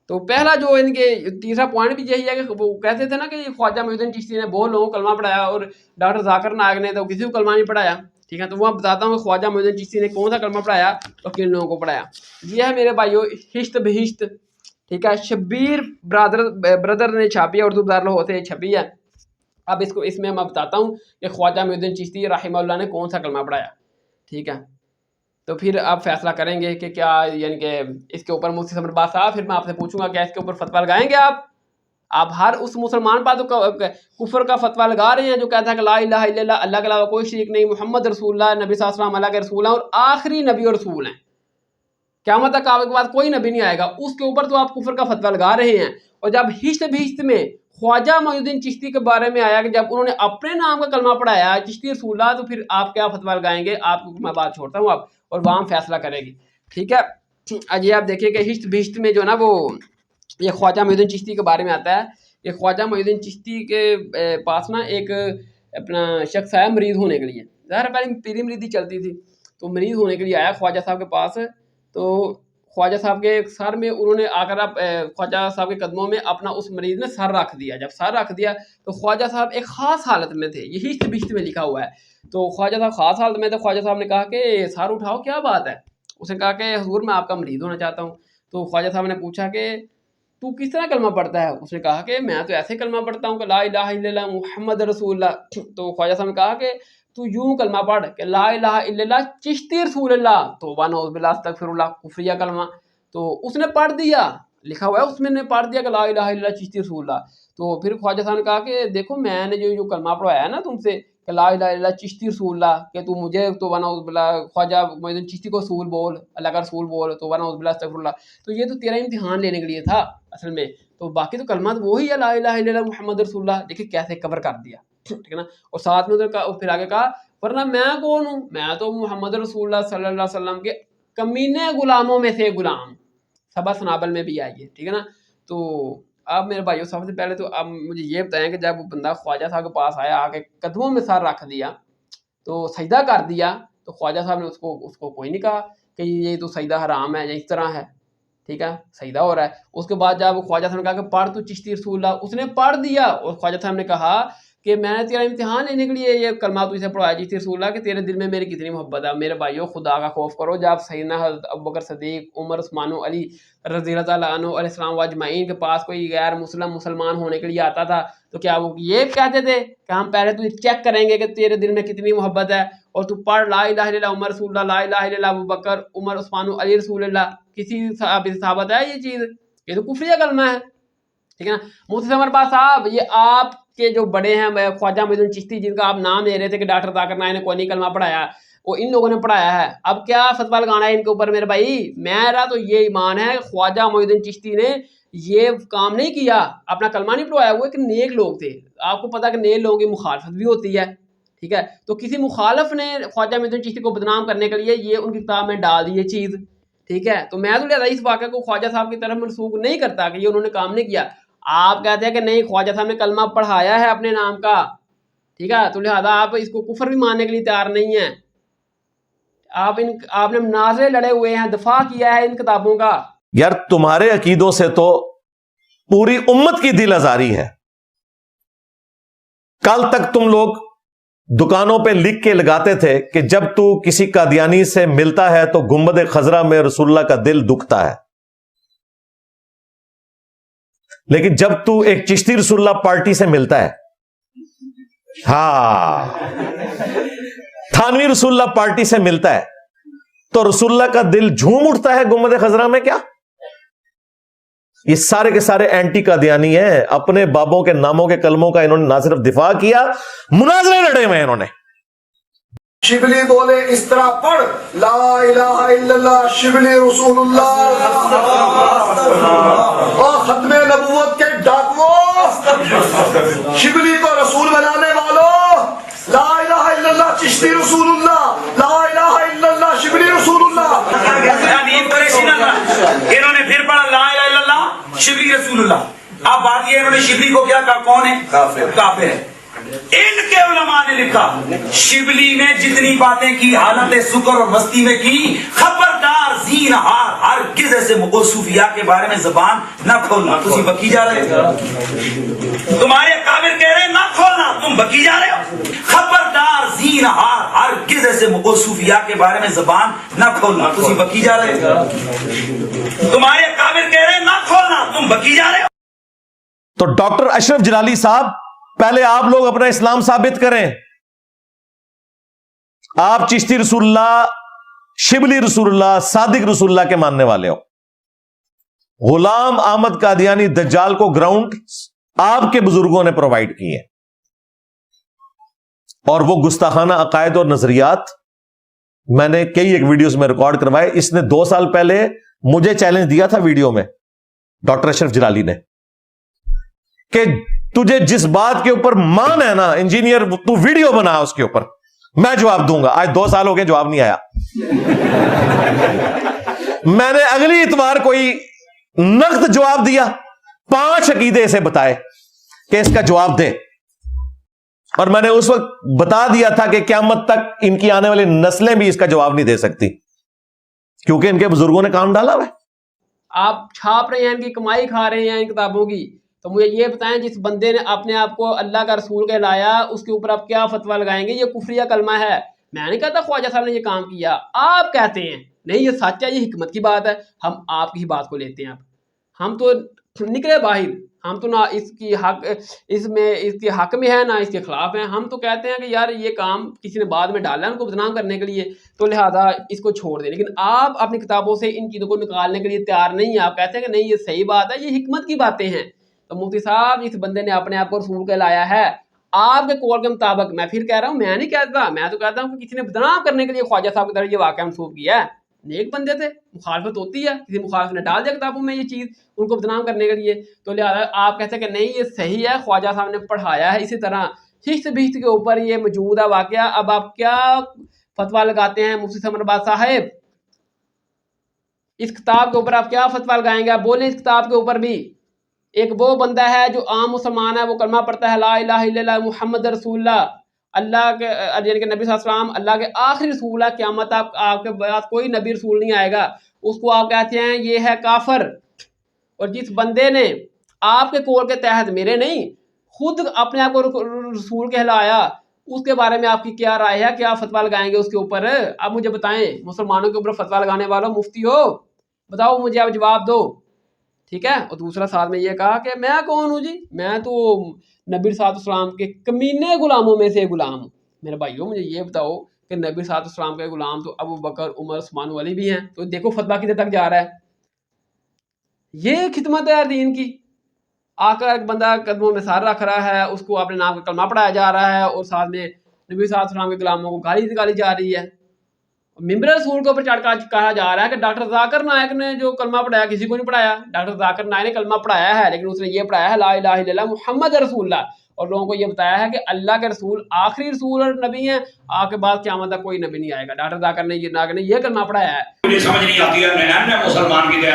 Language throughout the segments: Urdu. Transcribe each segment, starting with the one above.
تو پہلا جو ان کے تیسرا پوائنٹ بھی یہی ہے کہ وہ کہتے تھے نا کہ خواجہ محی الدین چشتی نے بہت لوگوں کو کلمہ پڑھایا اور ڈاکٹر ذاکر نائک نے تو کسی کو کلمہ نہیں پڑھایا. ٹھیک ہے, تو وہ بتاتا ہوں کہ خواجہ محی الدین چشتی نے کون سا کلمہ پڑھایا اور کن لوگوں کو پڑھایا. یہ ہے میرے بھائیو ہشت بہشت. ٹھیک ہے, شبیر برادر نے چھاپی ہے, اردو دارالہوت سے چھپی ہے. اب اس میں میں بتاتا ہوں کہ خواجہ محی الدین چشتی رحمہ اللہ نے کون سا کلمہ پڑھایا. ٹھیک ہے, تو پھر آپ فیصلہ کریں گے کہ کیا یعنی کہ اس کے اوپر مفتی ثمر عباس صاحب, پھر میں آپ سے پوچھوں گا کیا اس کے اوپر فتویٰ لگائیں گے آپ ہر اس مسلمان پر تو کفر کا فتویٰ لگا رہے ہیں جو کہتا ہے کہ لا الہ الا اللہ, اللہ کے علاوہ کوئی شریک نہیں, محمد رسول اللہ, نبی صلی اللہ علیہ وسلم اللہ کے رسول ہیں اور آخری نبی اور رسول ہیں, قیامت تک آپ کے بعد کوئی نبی نہیں آئے گا. اس کے اوپر تو آپ کفر کا فتویٰ لگا رہے ہیں. اور جب ہشت بہشت میں خواجہ محی الدین چشتی کے بارے میں آیا کہ جب انہوں نے اپنے نام کا کلمہ پڑھایا چشتی رسول اللہ, تو پھر آپ کیا فتویٰ لگائیں گے؟ آپ کو میں بات چھوڑتا ہوں آپ اور وہاں فیصلہ کرے گی. ٹھیک ہے, یہ آپ دیکھیں کہ ہشت بہشت میں جو ہے نا وہ یہ خواجہ محی الدین چشتی کے بارے میں آتا ہے. یہ خواجہ محی الدین چشتی کے پاس نا ایک اپنا شخص آیا مریض ہونے کے لیے. ظاہر پہلے پیری مریضی چلتی تھی, تو مریض ہونے کے لیے آیا خواجہ صاحب کے پاس. تو خواجہ صاحب کے سر میں انہوں نے آ کر خواجہ صاحب کے قدموں میں اپنا اس مریض نے سر رکھ دیا. جب سر رکھ دیا تو خواجہ صاحب ایک خاص حالت میں تھے, یہ ہشت بہشت میں لکھا ہوا ہے. تو خواجہ صاحب خاص حالت میں تھے. خواجہ صاحب نے کہا کہ سر اٹھاؤ, کیا بات ہے؟ اس نے کہا کہ حضور میں آپ کا مریض ہونا چاہتا ہوں. تو خواجہ صاحب نے پوچھا کہ تو کس طرح کلمہ پڑھتا ہے؟ اس نے کہا کہ میں تو ایسے کلمہ پڑھتا ہوں کہ لا الہ الا اللہ محمد رسول اللہ. تو خواجہ صاحب نے کہا کہ تو یوں کلمہ پڑھ کہ لا الہ الا اللہ چشتی رسول اللہ. توبہ نعوذ باللہ استغفر اللہ, کفریہ کلمہ. تو اس نے پڑھ دیا, لکھا ہوا ہے اس میں نے پڑھ دیا کہ لا الہ الا اللہ چشتی رسول اللہ. تو پھر خواجہ صاحب نے کہا کہ دیکھو میں نے جو کلمہ پڑھوایا ہے نا تم سے کہ لا الہ الا اللہ چشتی رسول اللہ, کہ تو مجھے توبہ نعوذ باللہ خواجہ محی الدین چشتی کو رسول بول, اللہ کا رسول بول, توبہ نعوذ باللہ استغفر اللہ. تو یہ تو تیرا امتحان لینے کے لیے تھا اصل میں. تو باقی تو کلمات وہی ہے لا الہ الا اللہ محمد رسول اللہ. دیکھیں کیسے کور کر دیا. ٹھیک ہے نا, اور ساتھ میں پھر آگے کہا ورنہ میں کون ہوں, میں تو محمد رسول اللہ صلی اللہ علیہ وسلم کے کمینے غلاموں میں سے غلام. سبا سنابل میں بھی آئیے. ٹھیک ہے نا. تو اب میرے بھائیوں سب سے پہلے تو اب مجھے یہ بتائیں کہ جب بندہ خواجہ صاحب کے پاس آیا, آ کے قدموں میں سر رکھ دیا, تو سجدہ کر دیا, تو خواجہ صاحب نے اس کو کوئی نہیں کہا کہ یہ تو سجدہ حرام ہے یا اس طرح ہے. ٹھیک ہے, سجدہ ہو رہا ہے. اس کے بعد جب خواجہ صاحب نے کہا کہ پڑھ تو چشتی رسول اللہ, اس نے پڑھ دیا. اور خواجہ صاحب نے کہا کہ میں نے تیرا امتحان لینے کے لیے یہ کلمہ تو اسے پڑھوایا چشتی رسول اللہ کہ تیرے دل میں میری کتنی محبت ہے. میرے بھائیوں خدا کا خوف کرو. جب سیدنا حضرت ابوبکر صدیق, عمر, عثمان و علی رضی اللہ تعالیٰ عنہ علیہ السلام و اجمعین کے پاس کوئی غیر مسلمان ہونے کے لیے آتا تھا, تو کیا وہ یہ کہتے تھے کہ ہم پہلے تو چیک کریں گے کہ تیرے دل میں کتنی محبت ہے اور تو پڑھ لا الہ الا اللہ عمر رسول اللہ, لا الہ الا اللہ ابوبکر, عمر, عثمان و علی رسول اللہ. کسی ثابت ہے یہ چیز؟ یہ تو کفریہ کلمہ ہے. ٹھیک ہے نا. مفتی ثمر عباس صاحب, یہ آپ کے جو بڑے ہیں خواجہ محی الدین چشتی جن کا آپ نام لے رہے تھے کہ ڈاکٹر ذاکر نائک نے کوئی نہیں کلمہ پڑھایا, وہ ان لوگوں نے پڑھایا ہے. اب کیا فتویٰ لگانا ہے ان کے اوپر؟ میرے بھائی میرا تو یہ ایمان ہے خواجہ محی الدین چشتی نے یہ کام نہیں کیا, اپنا کلمہ نہیں پڑھوایا. وہ ایک نیک لوگ تھے. آپ کو پتا کہ نیک لوگوں کی مخالفت بھی ہوتی ہے. ٹھیک ہے, تو کسی مخالف نے خواجہ محی الدین چشتی کو بدنام کرنے کے لیے یہ ان کی کتاب میں ڈال دی یہ چیز. ٹھیک ہے, تو میں تو لہٰذا اس واقعے کو خواجہ صاحب کی طرف منسوخ نہیں کرتا کہ یہ انہوں نے کام نہیں کیا. آپ کہتے ہیں کہ نہیں خواجہ صاحب نے کلمہ پڑھایا ہے اپنے نام کا. ٹھیک ہے, تو لہٰذا آپ اس کو کفر بھی ماننے کے لیے تیار نہیں ہیں. آپ نے مناظرے لڑے ہوئے ہیں, دفاع کیا ہے ان کتابوں کا. یار تمہارے عقیدوں سے تو پوری امت کی دل آزاری ہے. کل تک تم لوگ دکانوں پہ لکھ کے لگاتے تھے کہ جب تو کسی قادیانی سے ملتا ہے تو گنبد خضرا میں رسول اللہ کا دل دکھتا ہے, لیکن جب تو ایک چشتی رسول اللہ پارٹی سے ملتا ہے, ہاں تھانوی رسول اللہ پارٹی سے ملتا ہے, تو رسول اللہ کا دل جھوم اٹھتا ہے گنبد خضرا میں. کیا یہ سارے کے سارے اینٹی قادیانی ہیں. اپنے بابوں کے ناموں کے کلموں کا انہوں نے نہ صرف دفاع کیا, مناظرے لڑے ہوئے انہوں نے. شبلی بولے اس طرح پڑھ لا الہ الا اللہ شبلی رسول اللہ. اور ختم نبوت کے ڈاکوؤں, شبلی کو رسول بنانے والوں, لا الہ الا اللہ چشتی رسول اللہ, لا الہ الا اللہ شبلی رسول اللہ. انہوں نے پھر پڑھا لا الہ الا اللہ شبلی رسول اللہ. اب بات یہ انہوں نے شبلی کو کیا کہا, کون ہے؟ کافر ہے. ان کے علماء نے لکھا شبلی نے جتنی باتیں کی حالت سکر اور مستی میں کی, خبردار زینہار ہرگز ایسے صوفیاء کے بارے میں زبان نہ کھولنا. تسی بکی جا رہے ہو, تمہارے اکابر کہہ رہے ہیں نہ کھولنا, تم بکی جا رہے ہو. خبردار زینہار ہرگز ایسے صوفیاء کے بارے میں زبان نہ کھولنا. تسی بکی جا رہے ہو, تمہارے اکابر کہہ رہے ہیں نہ کھولنا, تم بکی جا رہے ہو. تو ڈاکٹر اشرف جلالی صاحب, پہلے آپ لوگ اپنا اسلام ثابت کریں. آپ چشتی رسول اللہ, شبلی رسول اللہ, صادق رسول اللہ کے ماننے والے ہو. غلام احمد قادیانی دجال کو گراؤنڈ آپ کے بزرگوں نے پرووائڈ کیے, اور وہ گستاخانہ عقائد اور نظریات میں نے کئی ایک ویڈیوز میں ریکارڈ کروائے. اس نے 2 سال پہلے مجھے چیلنج دیا تھا ویڈیو میں, ڈاکٹر اشرف جلالی نے, کہ تجھے جس بات کے اوپر مان ہے نا انجینئر, تو ویڈیو بنا اس کے اوپر, میں جواب دوں گا. آج 2 سال ہو گئے, جواب نہیں آیا. میں نے اگلی اتوار کوئی نقد جواب دیا, 5 عقیدے اسے بتائے کہ اس کا جواب دے, اور میں نے اس وقت بتا دیا تھا کہ قیامت تک ان کی آنے والی نسلیں بھی اس کا جواب نہیں دے سکتی, کیونکہ ان کے بزرگوں نے کام ڈالا ہوا ہے. آپ چھاپ رہے ہیں, ان کی کمائی کھا رہے ہیں ان کتابوں کی. تو مجھے یہ بتائیں, جس بندے نے اپنے آپ کو اللہ کا رسول کہلایا, اس کے اوپر آپ کیا فتویٰ لگائیں گے؟ یہ کفریہ کلمہ ہے. میں نہیں کہتا خواجہ صاحب نے یہ کام کیا, آپ کہتے ہیں نہیں یہ سچ ہے, یہ حکمت کی بات ہے. ہم آپ کی ہی بات کو لیتے ہیں. اب ہم تو نکلے باہر, ہم تو نہ اس کی حق اس کے حق میں ہے نہ اس کے خلاف ہیں. ہم تو کہتے ہیں کہ یار یہ کام کسی نے بعد میں ڈالا ہے ان کو بدنام کرنے کے لیے, تو لہذا اس کو چھوڑ دیں. لیکن آپ اپنی کتابوں سے ان چیزوں کو نکالنے کے لیے تیار نہیں ہیں. آپ کہتے ہیں کہ نہیں یہ صحیح بات ہے, یہ حکمت کی باتیں ہیں. تو مفتی صاحب, اس بندے نے اپنے آپ کو رسول کہلایا ہے آپ کے قول کے مطابق. میں پھر کہہ رہا ہوں, میں نہیں کہتا, میں تو کہتا ہوں کہ کسی نے بدنام کرنے کے لیے خواجہ صاحب کی طرح یہ واقعہ منسوب کیا ہے. نیک بندے تھے, مخالفت ہوتی ہے, کسی مخالف نے ڈال دیا کتابوں میں یہ چیز ان کو بدنام کرنے کے لیے, تو لہٰذا آپ کہتے ہیں کہ نہیں یہ صحیح ہے, خواجہ صاحب نے پڑھایا ہے. اسی طرح ششت بہشت کے اوپر یہ موجود ہے واقعہ. اب آپ کیا فتویٰ لگاتے ہیں مفتی سمر آباد صاحب؟ اس کتاب کے اوپر آپ کیا فتویٰ لگائیں گے؟ آپ بولیں اس کتاب کے اوپر بھی. ایک وہ بندہ ہے جو عام مسلمان ہے, وہ کلمہ پڑھتا ہے لا الہ الا اللہ محمد رسول اللہ, اللہ کے یعنی کہ نبی صلی اللہ علیہ وسلم اللہ کے آخری رسول ہے, قیامت آپ کے بعد کوئی نبی رسول نہیں آئے گا, اس کو آپ کہتے ہیں یہ ہے کافر. اور جس بندے نے آپ کے قول کے تحت, میرے نہیں, خود اپنے آپ کو رسول کہلایا, اس کے بارے میں آپ کی کیا رائے ہے؟ کیا فتویٰ لگائیں گے اس کے اوپر؟ آپ مجھے بتائیں, مسلمانوں کے اوپر فتویٰ لگانے والوں, مفتی ہو, بتاؤ مجھے, آپ جواب دو. ٹھیک ہے. اور دوسرا ساتھ میں یہ کہا کہ میں کون ہوں جی, میں تو نبی صلی اللہ علیہ وسلم کے کمینے غلاموں میں سے غلام ہوں. میرے بھائیوں مجھے یہ بتاؤ کہ نبی صلی اللہ علیہ وسلم کے غلام تو ابو بکر, عمر, عثمان, علی بھی ہیں. تو دیکھو فتویٰ کدھر تک جا رہا ہے. یہ خدمت ہے دین کی. آ کر ایک بندہ قدموں میں سار رکھ رہا ہے, اس کو اپنے نام کا کلمہ پڑھایا جا رہا ہے, اور ساتھ میں نبی صلی اللہ علیہ وسلم کے غلاموں کو گالی نکالی جا رہی ہے. ممبر رسول کے اوپر چڑھ کر کہا جا رہا ہے کہ ڈاکٹر ذاکر نائک نے جو کلمہ پڑھایا کسی کو نہیں پڑھایا. ڈاکٹر ذاکر نائک نے کلمہ پڑھایا ہے, لیکن اس نے یہ پڑھایا ہے لا الہ الا اللہ محمد رسول اللہ, اور لوگوں کو یہ بتایا ہے کہ اللہ کے رسول آخری رسول اور نبی ہیں, آپ کے بعد قیامت تک کوئی نبی نہیں آئے گا. ڈاکٹر ذاکر نے یہ کلمہ پڑھایا ہے. مجھے سمجھ نہیں آتی ہے مسلمان کی دے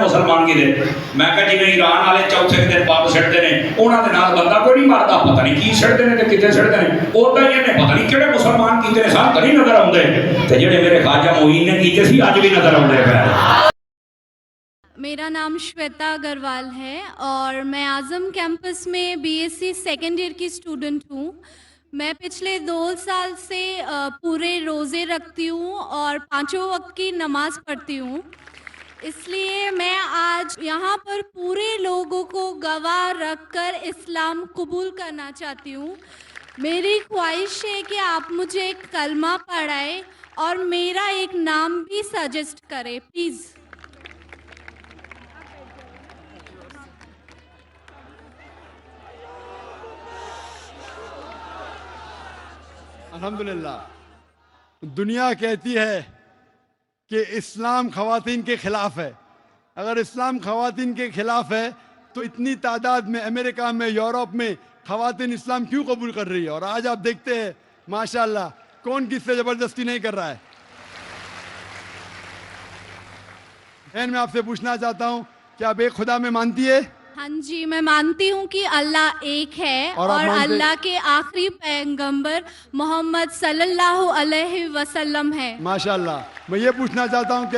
مسلمان کی دے. میں کہ جی ایران والے چوتھے دن پاپ سڑتے ہیں, انہوں نے نال بندہ کوئی نہیں مارتا, پتہ نہیں کی سڑتے ہیں کتنے سڑتے ہیں, اوٹا یہ نے پتہ نہیں کہڑے مسلمان کیتے ہیں, سب نہیں نظر آتے, تے جڑے میرے خواجہ معین نے کیتے سی اج بھی نظر آتے پے. میرا نام شویتا اگروال ہے اور میں اعظم کیمپس میں B S C second year کی اسٹوڈنٹ ہوں. میں پچھلے 2 سال سے پورے روزے رکھتی ہوں اور 5 وقت کی نماز پڑھتی ہوں. اس لیے میں آج یہاں پر پورے لوگوں کو گواہ رکھ کر اسلام قبول کرنا چاہتی ہوں. میری خواہش ہے کہ آپ مجھے ایک کلمہ پڑھائیں اور میرا ایک نام بھی سجیسٹ کریں پلیز. الحمدللہ. دنیا کہتی ہے کہ اسلام خواتین کے خلاف ہے. اگر اسلام خواتین کے خلاف ہے تو اتنی تعداد میں امریکہ میں, یورپ میں خواتین اسلام کیوں قبول کر رہی ہے؟ اور آج آپ دیکھتے ہیں ماشاءاللہ کون کس سے زبردستی نہیں کر رہا ہے. میں آپ سے پوچھنا چاہتا ہوں کہ آپ ایک خدا میں مانتی ہے؟ ہاں جی, میں مانتی ہوں کہ اللہ ایک ہے اور اللہ کے آخری پیغمبر محمد صلی اللہ علیہ وسلم ہے. ماشاءاللہ. میں یہ پوچھنا چاہتا ہوں کہ